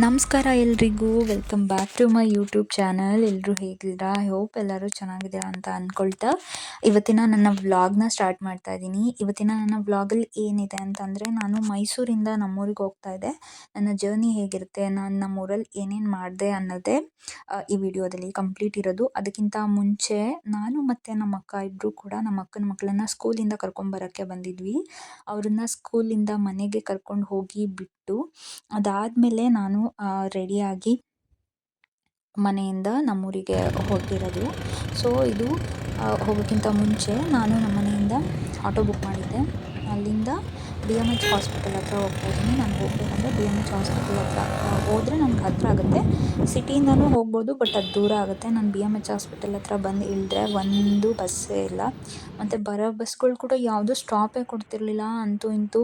ನಮಸ್ಕಾರ ಎಲ್ರಿಗೂ. Welcome back to my YouTube channel. ಎಲ್ಲರೂ ಹೇಗಿದ್ದೀರಾ? ಐ ಹೋಪ್ ಎಲ್ಲರೂ ಚೆನ್ನಾಗಿದ್ದೀರಾ ಅಂತ ಅಂದ್ಕೊಳ್ತಾ ಇವತ್ತಿನ ನನ್ನ ವ್ಲಾಗ್ನ ಸ್ಟಾರ್ಟ್ ಮಾಡ್ತಾ ಇದ್ದೀನಿ. ಇವತ್ತಿನ ನನ್ನ ವ್ಲಾಗಲ್ಲಿ ಏನಿದೆ ಅಂತಂದರೆ, ನಾನು ಮೈಸೂರಿಂದ ನಮ್ಮೂರಿಗೆ ಹೋಗ್ತಾ ಇದ್ದೆ. ನನ್ನ ಜರ್ನಿ ಹೇಗಿರುತ್ತೆ, ನಾನು ನಮ್ಮೂರಲ್ಲಿ ಏನೇನು ಮಾಡಿದೆ ಅನ್ನೋದೇ ಈ ವಿಡಿಯೋದಲ್ಲಿ ಕಂಪ್ಲೀಟ್ ಇರೋದು. ಅದಕ್ಕಿಂತ ಮುಂಚೆ ನಾನು ಮತ್ತು ನಮ್ಮ ಅಕ್ಕ ಇಬ್ಬರು ಕೂಡ ನಮ್ಮ ಅಕ್ಕನ ಮಕ್ಕಳನ್ನ ಸ್ಕೂಲಿಂದ ಕರ್ಕೊಂಬರೋಕ್ಕೆ ಬಂದಿದ್ವಿ. ಅವ್ರನ್ನ ಸ್ಕೂಲಿಂದ ಮನೆಗೆ ಕರ್ಕೊಂಡು ಹೋಗಿ ಬಿಟ್ಟು ಅದಾದಮೇಲೆ ನಾನು ರೆಡಿಯಾಗಿ ಮನೆಯಿಂದ ನಮ್ಮೂರಿಗೆ ಹೊರಟಿರೋದು. ಸೊ ಇದು ಹೋಗೋಕ್ಕಿಂತ ಮುಂಚೆ ನಾನು ನಮ್ಮ ಮನೆಯಿಂದ ಆಟೋ ಬುಕ್ ಮಾಡಿದ್ದೆ. ಅಲ್ಲಿಂದ BMH ಹಾಸ್ಪಿಟಲ್ ಹತ್ರ ಹೋಗ್ತಾ ಇದ್ದೀನಿ. ನಾನು ಹೋಗಬೇಕಂದ್ರೆ BMH ಹಾಸ್ಪಿಟಲ್ ಹತ್ರ ಹೋದರೆ ನನಗೆ ಹತ್ತಿರ ಆಗುತ್ತೆ. ಸಿಟಿಯಿಂದನೂ ಹೋಗ್ಬೋದು, ಬಟ್ ಅದು ದೂರ ಆಗುತ್ತೆ. ನಾನು BMH ಹಾಸ್ಪಿಟಲ್ ಹತ್ರ ಬಂದು ಇಳಿದ್ರೆ ಒಂದು ಬಸ್ಸೇ ಇಲ್ಲ, ಮತ್ತು ಬರೋ ಬಸ್ಗಳು ಕೂಡ ಯಾವುದೂ ಸ್ಟಾಪೇ ಕೊಡ್ತಿರ್ಲಿಲ್ಲ. ಅಂತೂ ಇಂತೂ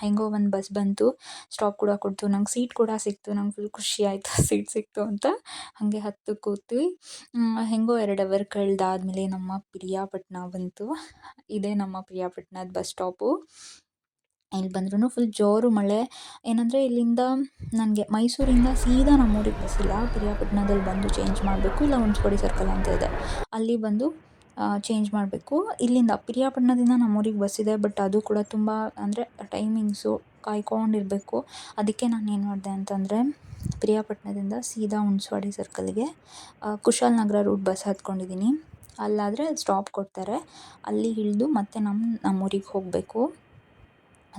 ಹೆಂಗೋ ಒಂದು ಬಸ್ ಬಂತು, ಸ್ಟಾಪ್ ಕೂಡ ಕೊಡ್ತು. ನಂಗೆ ಸೀಟ್ ಕೂಡ ಸಿಕ್ತು. ನಂಗೆ ಫುಲ್ ಖುಷಿ ಆಯಿತು ಸೀಟ್ ಸಿಕ್ತು ಅಂತ. ಹಾಗೆ ಹತ್ತು ಕೂತ್ವಿ. ಹೆಂಗೋ 2 ಅವರ್ ಕಳೆದಾದ್ಮೇಲೆ ನಮ್ಮ ಪಿರಿಯಾಪಟ್ಟಣ ಬಂತು. ಇದೇ ನಮ್ಮ ಪಿರಿಯಾಪಟ್ಟಣದ ಬಸ್ ಸ್ಟಾಪು. ಇಲ್ಲಿ ಬಂದ್ರೂ ಫುಲ್ ಜೋರು ಮಳೆ. ಏನಂದರೆ ಇಲ್ಲಿಂದ ನನಗೆ ಮೈಸೂರಿಂದ ಸೀದಾ ನಮ್ಮೂರಿಗೆ ಬಸ್ ಇಲ್ಲ. ಪಿರಿಯಾಪಟ್ಟಣದಲ್ಲಿ ಬಂದು ಚೇಂಜ್ ಮಾಡಬೇಕು, ಇಲ್ಲ ಹುಣಸವಾಡಿ ಸರ್ಕಲ್ ಅಂತ ಇದೆ, ಅಲ್ಲಿ ಬಂದು ಚೇಂಜ್ ಮಾಡಬೇಕು. ಇಲ್ಲಿಂದ ಪಿರಿಯಾಪಟ್ಟಣದಿಂದ ನಮ್ಮೂರಿಗೆ ಬಸ್ ಇದೆ, ಬಟ್ ಅದು ಕೂಡ ತುಂಬ ಅಂದರೆ ಟೈಮಿಂಗ್ಸು ಕಾಯ್ಕೊಂಡಿರಬೇಕು. ಅದಕ್ಕೆ ನಾನು ಏನು ಮಾಡಿದೆ ಅಂತಂದರೆ, ಪಿರಿಯಾಪಟ್ಟಣದಿಂದ ಸೀದಾ ಹುಣಸವಾಡಿ ಸರ್ಕಲ್ಗೆ ಕುಶಾಲನಗರ ರೂಟ್ ಬಸ್ ಹತ್ಕೊಂಡಿದ್ದೀನಿ. ಅಲ್ಲಾದರೆ ಸ್ಟಾಪ್ ಕೊಡ್ತಾರೆ, ಅಲ್ಲಿ ಇಳಿದು ಮತ್ತೆ ನಮ್ಮೂರಿಗೆ ಹೋಗಬೇಕು.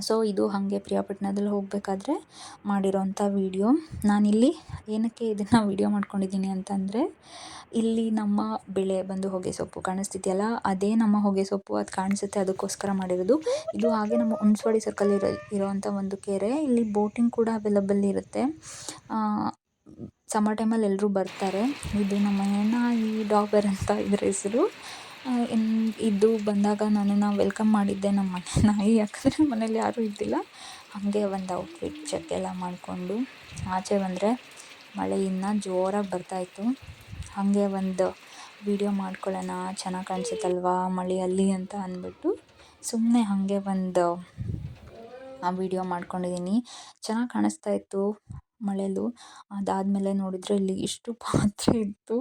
ಸೊ ಇದು ಹಾಗೆ ಪಿರಿಯಾಪಟ್ಟಣದಲ್ಲಿ ಹೋಗಬೇಕಾದ್ರೆ ಮಾಡಿರೋಂಥ ವೀಡಿಯೋ. ನಾನಿಲ್ಲಿ ಏನಕ್ಕೆ ಇದನ್ನು ವೀಡಿಯೋ ಮಾಡ್ಕೊಂಡಿದ್ದೀನಿ ಅಂತಂದರೆ, ಇಲ್ಲಿ ನಮ್ಮ ಬೆಳೆ ಬಂದು ಹೊಗೆ ಸೊಪ್ಪು ಕಾಣಿಸ್ತಿದೆಯಲ್ಲ, ಅದೇ ನಮ್ಮ ಹೊಗೆ ಸೊಪ್ಪು. ಅದು ಕಾಣಿಸುತ್ತೆ, ಅದಕ್ಕೋಸ್ಕರ ಮಾಡಿರೋದು. ಇದು ಹಾಗೆ ನಮ್ಮ ಹುಣಸವಾಡಿ ಸರ್ಕಲ್ ಇರೋವಂಥ ಒಂದು ಕೆರೆ. ಇಲ್ಲಿ ಬೋಟಿಂಗ್ ಕೂಡ ಅವೈಲಬಲ್ ಇರುತ್ತೆ. ಸಮ್ಮರ್ ಟೈಮಲ್ಲಿ ಎಲ್ಲರೂ ಬರ್ತಾರೆ. ಇದು ನಮ್ಮ ಈ ಡಾಬರ್ ಅಂತ ಇದ್ರ ಹೆಸರು. ಇದು ಬಂದಾಗ ನನ್ನನ್ನು ವೆಲ್ಕಮ್ ಮಾಡಿದ್ದೆ ನಮ್ಮ ಮನೆ ನಾಯಿ. ಯಾಕಂದರೆ ಮನೇಲಿ ಯಾರೂ ಇದ್ದಿಲ್ಲ. ಹಾಗೆ ಒಂದು ಔಟ್ಫಿಟ್ ಚೆಕ್ ಎಲ್ಲ ಮಾಡಿಕೊಂಡು ಆಚೆ ಬಂದರೆ ಮಳೆ ಇನ್ನೂ ಜೋರಾಗಿ ಬರ್ತಾಯಿತ್ತು. ಹಾಗೆ ಒಂದು ವೀಡಿಯೋ ಮಾಡ್ಕೊಳ್ಳೋಣ, ಚೆನ್ನಾಗಿ ಕಾಣಿಸುತ್ತಲ್ವಾ ಮಳೆಯಲ್ಲಿ ಅಂತ ಅಂದ್ಬಿಟ್ಟು ಸುಮ್ಮನೆ ಹಾಗೆ ಒಂದು ವೀಡಿಯೋ ಮಾಡ್ಕೊಂಡಿದ್ದೀನಿ. ಚೆನ್ನಾಗಿ ಕಾಣಿಸ್ತಾ ಇತ್ತು ಮಳೆಯಲ್ಲೂ. ಅದಾದಮೇಲೆ ನೋಡಿದರೆ ಇಲ್ಲಿ ಇಷ್ಟು ಪಾತ್ರೆ ಇತ್ತು.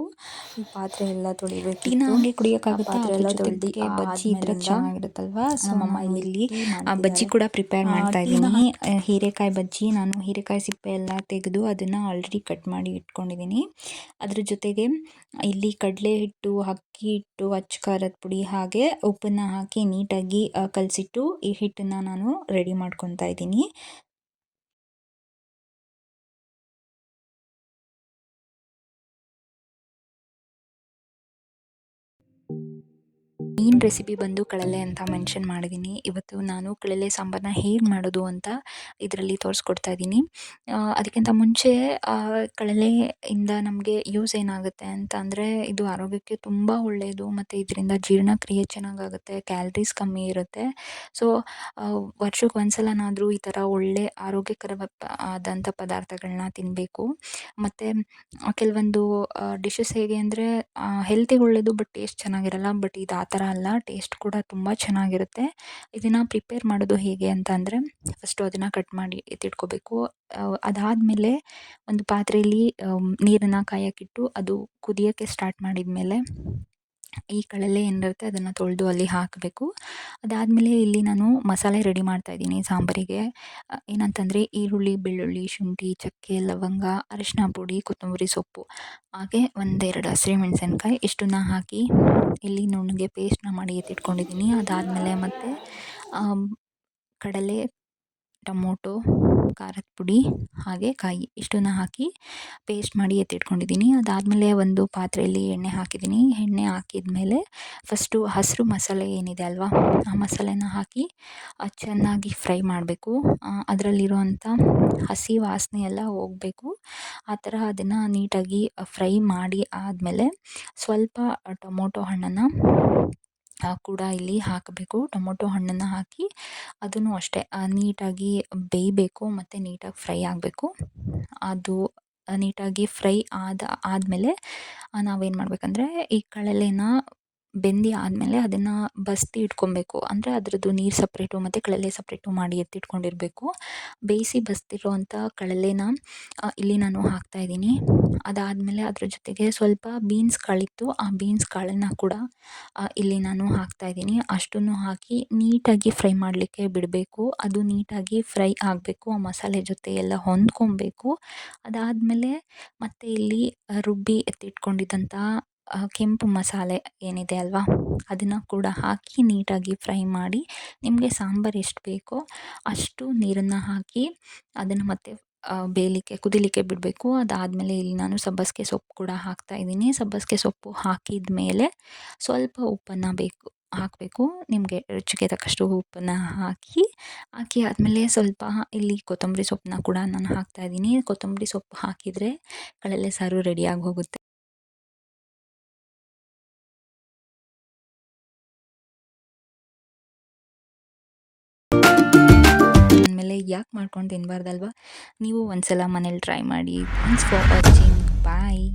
ಈ ಪಾತ್ರೆ ಎಲ್ಲ ತೊಳಿಬೇಕಿತ್ತು. ಟೀನ ಹಂಗೆ ಕುಡಿಯೋಕ್ಕಾಗುತ್ತೆ. ಪಾತ್ರೆ ಎಲ್ಲ ತೊಳೆದು ಬಜ್ಜಿ ಇದ್ರೆ ಚೆನ್ನಾಗಿರುತ್ತಲ್ವಾ. ಸೊ ನಾನು ಇಲ್ಲಿ ಬಜ್ಜಿ ಕೂಡ ಪ್ರಿಪೇರ್ ಮಾಡ್ತಾ ಇದ್ದೀನಿ. ಹೀರೆಕಾಯಿ ಬಜ್ಜಿ. ನಾನು ಹೀರೆಕಾಯಿ ಸಿಪ್ಪೆ ಎಲ್ಲ ತೆಗೆದು ಅದನ್ನು ಆಲ್ರೆಡಿ ಕಟ್ ಮಾಡಿ ಇಟ್ಕೊಂಡಿದ್ದೀನಿ. ಅದ್ರ ಜೊತೆಗೆ ಇಲ್ಲಿ ಕಡಲೆ ಹಿಟ್ಟು, ಅಕ್ಕಿ ಹಿಟ್ಟು, ಅಚ್ಚ ಖಾರದ ಪುಡಿ ಹಾಗೆ ಉಪ್ಪನ್ನು ಹಾಕಿ ನೀಟಾಗಿ ಕಲಸಿಟ್ಟು ಈ ಹಿಟ್ಟನ್ನು ನಾನು ರೆಡಿ ಮಾಡ್ಕೊತಾ ಇದ್ದೀನಿ. ಮೇನ್ ರೆಸಿಪಿ ಬಂದು ಕಳಲೆ ಅಂತ ಮೆನ್ಷನ್ ಮಾಡಿದ್ದೀನಿ. ಇವತ್ತು ನಾನು ಕಳಲೆ ಸಾಂಬಾರನ್ನ ಹೇಗೆ ಮಾಡೋದು ಅಂತ ಇದರಲ್ಲಿ ತೋರಿಸ್ಕೊಡ್ತಾ ಇದ್ದೀನಿ. ಅದಕ್ಕಿಂತ ಮುಂಚೆ ಕಳಲೆಯಿಂದ ನಮಗೆ ಯೂಸ್ ಏನಾಗುತ್ತೆ ಅಂತ ಅಂದರೆ, ಇದು ಆರೋಗ್ಯಕ್ಕೆ ತುಂಬ ಒಳ್ಳೆಯದು, ಮತ್ತು ಇದರಿಂದ ಜೀರ್ಣಕ್ರಿಯೆ ಚೆನ್ನಾಗಾಗುತ್ತೆ, ಕ್ಯಾಲರೀಸ್ ಕಮ್ಮಿ ಇರುತ್ತೆ. ಸೊ ವರ್ಷಕ್ಕೆ ಒಂದ್ಸಲನಾದರೂ ಈ ಥರ ಒಳ್ಳೆ ಆರೋಗ್ಯಕರ ಆದಂಥ ಪದಾರ್ಥಗಳನ್ನ ತಿನ್ನಬೇಕು. ಮತ್ತು ಕೆಲವೊಂದು ಡಿಶಸ್ ಹೇಗೆ ಅಂದರೆ ಹೆಲ್ತಿಗೆ ಒಳ್ಳೆಯದು, ಬಟ್ ಟೇಸ್ಟ್ ಚೆನ್ನಾಗಿರಲ್ಲ. ಬಟ್ ಇದು ಆ ಥರ ಅಲ್ಲ, ಟೇಸ್ಟ್ ಕೂಡ ತುಂಬ ಚೆನ್ನಾಗಿರುತ್ತೆ. ಇದನ್ನು ಪ್ರಿಪೇರ್ ಮಾಡೋದು ಹೇಗೆ ಅಂತ ಅಂದರೆ, ಫಸ್ಟು ಅದನ್ನು ಕಟ್ ಮಾಡಿ ಎತ್ತಿಟ್ಕೋಬೇಕು. ಅದಾದಮೇಲೆ ಒಂದು ಪಾತ್ರೆಯಲ್ಲಿ ನೀರನ್ನು ಕಾಯೋಕ್ಕಿಟ್ಟು ಅದು ಕುದಿಯೋಕ್ಕೆ ಸ್ಟಾರ್ಟ್ ಮಾಡಿದ ಮೇಲೆ ಈ ಕಳಲೆ ಏನಿರುತ್ತೆ ಅದನ್ನು ತೊಳೆದು ಅಲ್ಲಿ ಹಾಕಬೇಕು. ಅದಾದಮೇಲೆ ಇಲ್ಲಿ ನಾನು ಮಸಾಲೆ ರೆಡಿ ಮಾಡ್ತಾಯಿದ್ದೀನಿ ಸಾಂಬಾರಿಗೆ. ಏನಂತಂದರೆ ಈರುಳ್ಳಿ, ಬೆಳ್ಳುಳ್ಳಿ, ಶುಂಠಿ, ಚಕ್ಕೆ, ಲವಂಗ, ಅರಿಶಿನ ಪುಡಿ, ಕೊತ್ತಂಬರಿ ಸೊಪ್ಪು, ಹಾಗೆ 1-2 ಹಸಿಮೆಣಸಿನ್ಕಾಯಿ ಇಷ್ಟನ್ನು ಹಾಕಿ ಇಲ್ಲಿ ನುಣ್ಣಗೆ ಪೇಸ್ಟ್ನ ಮಾಡಿ ಎತ್ತಿಟ್ಕೊಂಡಿದ್ದೀನಿ. ಅದಾದಮೇಲೆ ಮತ್ತು ಕಡಲೆ, ಟೊಮೊಟೊ, ಖಾರದ ಪುಡಿ ಹಾಗೆ ಕಾಯಿ ಇಷ್ಟನ್ನು ಹಾಕಿ ಪೇಸ್ಟ್ ಮಾಡಿ ಎತ್ತಿಟ್ಕೊಂಡಿದ್ದೀನಿ. ಅದಾದಮೇಲೆ ಒಂದು ಪಾತ್ರೆಯಲ್ಲಿ ಎಣ್ಣೆ ಹಾಕಿದ್ದೀನಿ. ಎಣ್ಣೆ ಹಾಕಿದ ಮೇಲೆ ಫಸ್ಟು ಹಸಿರು ಮಸಾಲೆ ಏನಿದೆ ಅಲ್ವಾ, ಆ ಮಸಾಲೆನ ಹಾಕಿ ಚೆನ್ನಾಗಿ ಫ್ರೈ ಮಾಡಬೇಕು. ಅದರಲ್ಲಿರುವಂಥ ಹಸಿ ವಾಸನೆ ಎಲ್ಲ ಹೋಗಬೇಕು. ಆ ಥರ ಅದನ್ನು ನೀಟಾಗಿ ಫ್ರೈ ಮಾಡಿ ಆದಮೇಲೆ ಸ್ವಲ್ಪ ಟೊಮೊಟೊ ಹಣ್ಣನ್ನು ಕೂಡ ಇಲ್ಲಿ ಹಾಕಬೇಕು. ಟೊಮೊಟೊ ಹಣ್ಣನ್ನು ಹಾಕಿ ಅದನ್ನು ಅಷ್ಟೇ ನೀಟಾಗಿ ಬೇಯಬೇಕು ಮತ್ತು ನೀಟಾಗಿ ಫ್ರೈ ಆಗಬೇಕು. ಅದು ನೀಟಾಗಿ ಫ್ರೈ ಆದಮೇಲೆ ನಾವೇನು ಮಾಡಬೇಕಂದ್ರೆ, ಈ ಕಳಲೆನ ಬೆಂದಿ ಆದಮೇಲೆ ಅದನ್ನು ಬಸ್ತಿ ಇಟ್ಕೊಬೇಕು. ಅಂದರೆ ಅದರದ್ದು ನೀರು ಸಪ್ರೇಟು ಮತ್ತು ಕಳಲೆ ಸಪ್ರೇಟು ಮಾಡಿ ಎತ್ತಿಟ್ಕೊಂಡಿರಬೇಕು. ಬೇಯಿಸಿ ಬಸ್ತಿರೋವಂಥ ಕಳಲೆನ ಇಲ್ಲಿ ನಾನು ಹಾಕ್ತಾಯಿದ್ದೀನಿ. ಅದಾದಮೇಲೆ ಅದ್ರ ಜೊತೆಗೆ ಸ್ವಲ್ಪ ಬೀನ್ಸ್ ಕಾಳಿತ್ತು, ಆ ಬೀನ್ಸ್ ಕಾಳನ್ನು ಕೂಡ ಇಲ್ಲಿ ನಾನು ಹಾಕ್ತಾಯಿದ್ದೀನಿ. ಅಷ್ಟನ್ನು ಹಾಕಿ ನೀಟಾಗಿ ಫ್ರೈ ಮಾಡಲಿಕ್ಕೆ ಬಿಡಬೇಕು. ಅದು ನೀಟಾಗಿ ಫ್ರೈ ಆಗಬೇಕು, ಆ ಮಸಾಲೆ ಜೊತೆ ಎಲ್ಲ ಹೊಂದ್ಕೊಬೇಕು. ಅದಾದಮೇಲೆ ಮತ್ತೆ ಇಲ್ಲಿ ರುಬ್ಬಿ ಎತ್ತಿಟ್ಕೊಂಡಿದ್ದಂಥ ಕೆಂಪು ಮಸಾಲೆ ಏನಿದೆ ಅಲ್ವಾ, ಅದನ್ನು ಕೂಡ ಹಾಕಿ ನೀಟಾಗಿ ಫ್ರೈ ಮಾಡಿ, ನಿಮಗೆ ಸಾಂಬಾರು ಎಷ್ಟು ಬೇಕೋ ಅಷ್ಟು ನೀರನ್ನು ಹಾಕಿ ಅದನ್ನು ಮತ್ತೆ ಕುದಿಲಿಕ್ಕೆ ಬಿಡಬೇಕು. ಅದಾದಮೇಲೆ ಇಲ್ಲಿ ನಾನು ಸಬ್ಬಸಿಗೆ ಸೊಪ್ಪು ಕೂಡ ಹಾಕ್ತಾಯಿದ್ದೀನಿ. ಸಬ್ಬಸಿಗೆ ಸೊಪ್ಪು ಹಾಕಿದ ಮೇಲೆ ಸ್ವಲ್ಪ ಉಪ್ಪನ್ನು ಹಾಕಬೇಕು. ನಿಮಗೆ ರುಚಿಗೆ ತಕ್ಕಷ್ಟು ಉಪ್ಪನ್ನು ಹಾಕಿ ಆದಮೇಲೆ ಸ್ವಲ್ಪ ಇಲ್ಲಿ ಕೊತ್ತಂಬರಿ ಸೊಪ್ಪನ್ನ ಕೂಡ ನಾನು ಹಾಕ್ತಾಯಿದ್ದೀನಿ. ಕೊತ್ತಂಬರಿ ಸೊಪ್ಪು ಹಾಕಿದರೆ ಕಳಲೆ ಸಾರು ರೆಡಿಯಾಗಿ ಹೋಗುತ್ತೆ. ಆಮೇಲೆ ಯಾಕೆ ಮಾಡ್ಕೊಂಡು ತಿನ್ನಬಾರ್ದಲ್ವಾ? ನೀವು ಒಂದ್ಸಲ ಮನೇಲಿ ಟ್ರೈ ಮಾಡಿ. Thanks for watching. ಬಾಯ್.